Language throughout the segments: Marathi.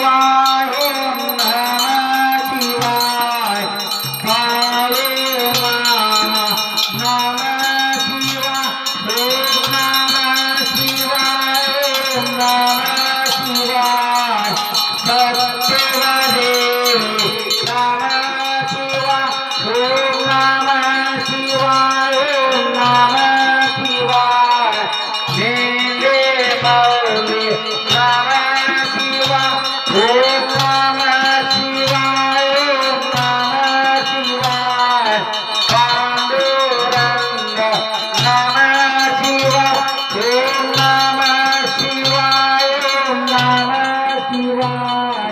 शिवाय ओम नमः शिवाय काळे मामा नमः शिवाय ओम नमः शिवाय ओम नमः शिवाय सत्यदेव नमः शिवाय ओम नमः शिवाय ओम नमः शिवाय देवे मौली नमः शिवाय ओम नमः शिवाय ओम नमः शिवाय पांडुरंग नमः शिवाय ओम नमः शिवाय ओम नमः शिवाय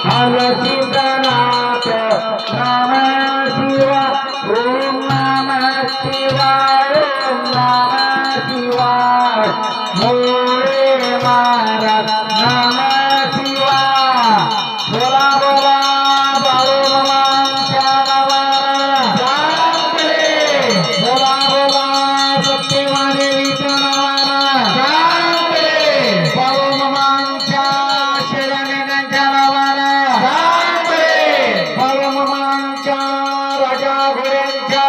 हरसिद्धनाथ नमः शिवाय ओम नमः शिवाय ओम नमः शिवाय भोले महाराज नमः शिवाय बोला बोला बाळूमामांच्या नावानं बोला बोला सत्यवादेवीच्या नावानं बाळूमामांच्या शेळ्यामेंढ्यांच्या नावानं बाळूमामांच्या राजा घोड्यांच्या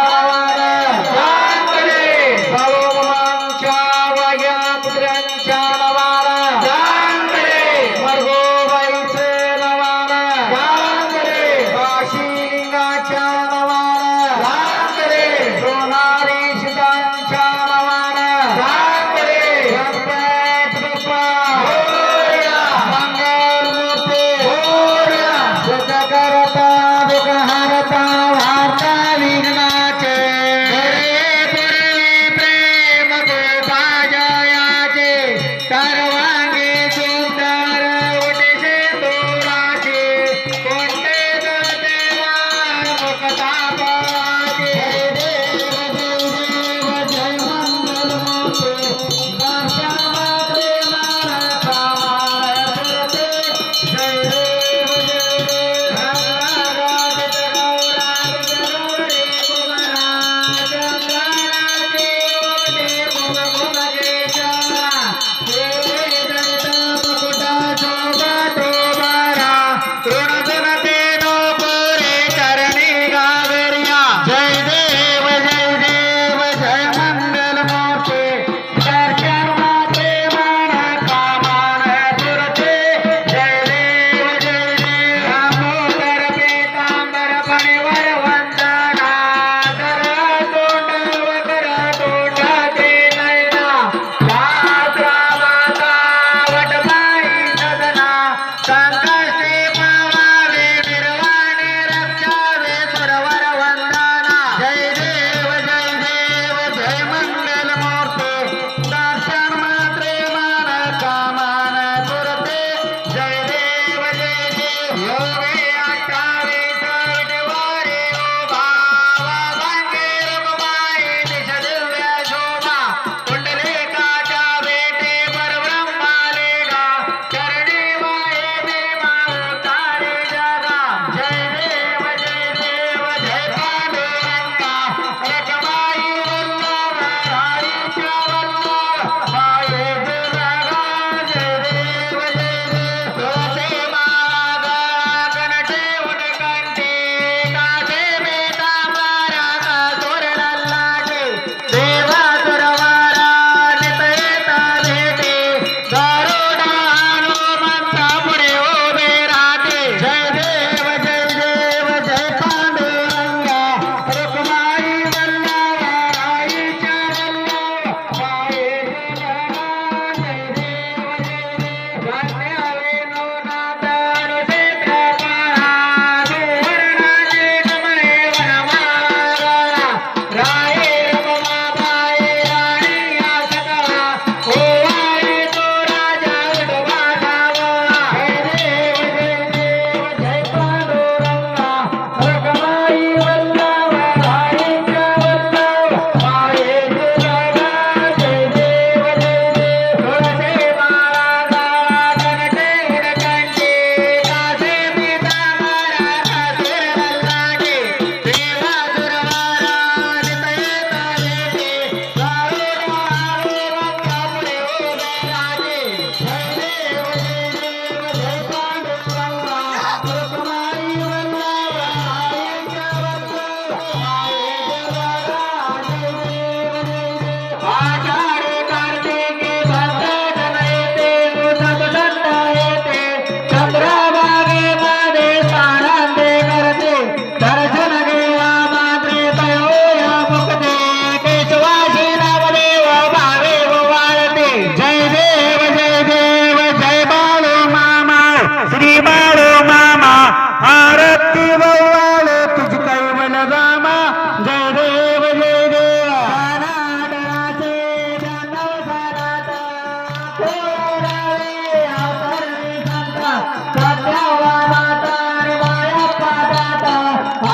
सत्यवानाचा आणि मायाप्पा दाता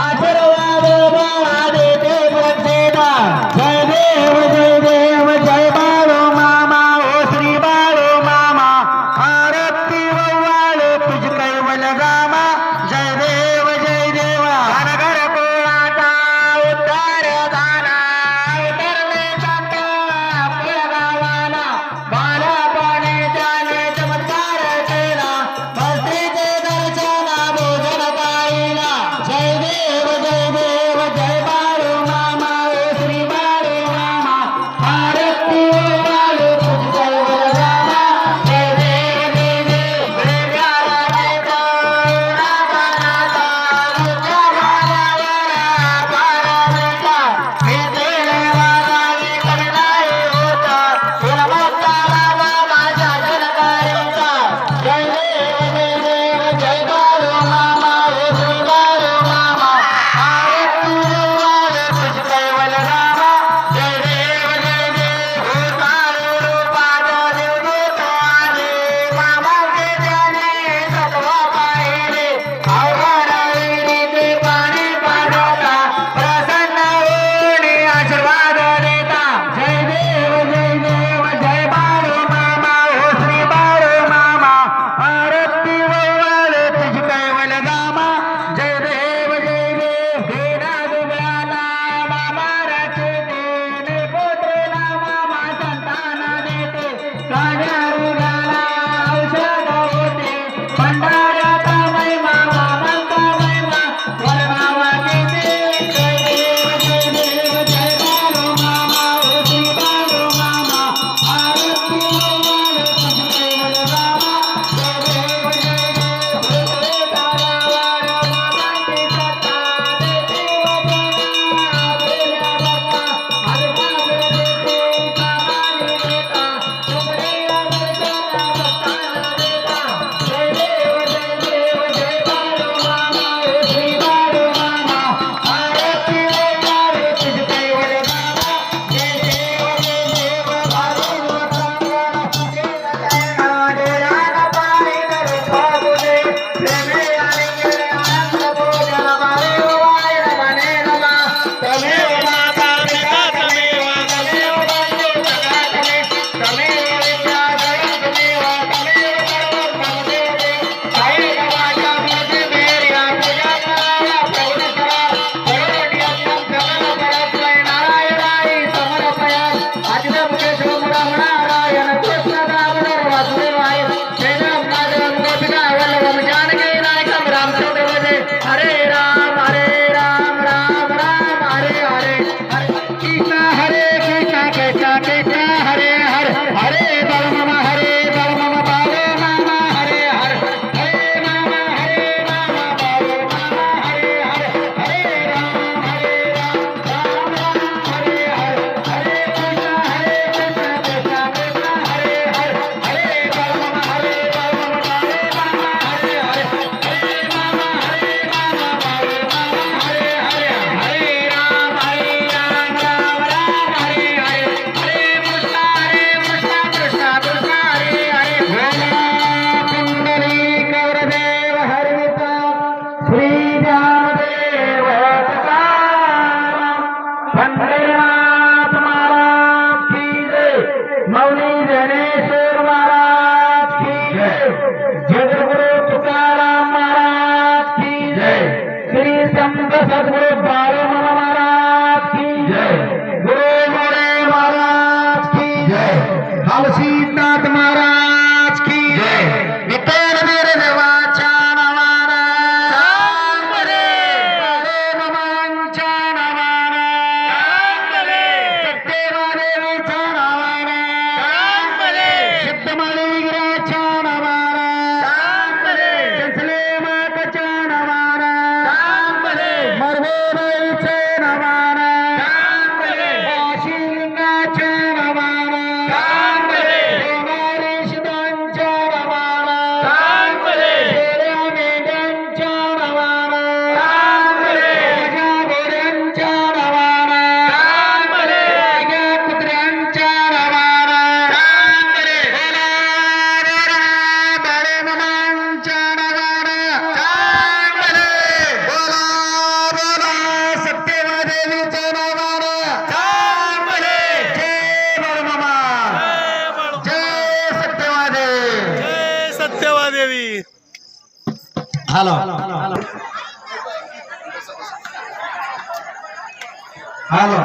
आशीर्वाद बाळा देते प्रत्येका जय देव जय बाळू मामा ओ श्री बाळू मामा आरती वव्वाळ तुझ कैवल रामा जय देव अनगर कुळाचा उद्धार झाला उतरले संत आपल्या गावाला बालपणी त्याने चमत्कार केला भक्तीचे दर्शन भोजन पाहिला जय देव जय बाळू मामा ओ श्री बाळू मामा आरती वव्वाळ तुझ कैवल रामा जय देव वेगाला देतो रामानाथा तुझ्या मार्गावर पारमिता भेटेले वागावे करणारे होता तुला मोठा माझ्या जनकारीचा जय देव जय बाळू मामा ओ श्री बाळू मामा आरती वव्वाळ तुझ कैवल रामा जय देव हो सारे रूपात देव देतो आले मामाचे त्याने सत्व पाहिले अवघड ते पाणी पाजवता प्रसन्न होणे आशीर्वाद देता जय देव जय बाळू मामा ओ श्री बाळू मामा आरती वव्वाळ तुझ कैवल रामा जय देव देना दुबळाला मामा रचते पोत्रेला मामा संतान देते काळ्या रुगाला औषध होते भंडाऱ्याचा महिमा मामांचा महिमा वरनावा देते जय देव जय बाळू मामा ओ श्री बाळू मामा आरती वव्वाळ तुझ कैवल रामा जय देव तारावर मामांची सत्ता देते वचना आपल्या बाप्पा आजबाजू देते सामानी देता तुकडे दर्शन भक्तांना देता जय देव हॅलो हॅलो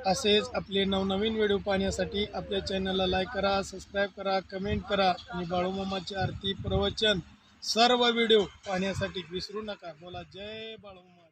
असेच आपले नवनवीन व्हिडिओ पाहण्यासाठी आपल्या चॅनलला लाईक करा, सबस्क्राईब करा, कमेंट करा आणि बाळूमामाची आरती प्रवचन सर्व व्हिडिओ पाहण्यासाठी विसरू नका. बोला जय बाळूमामा.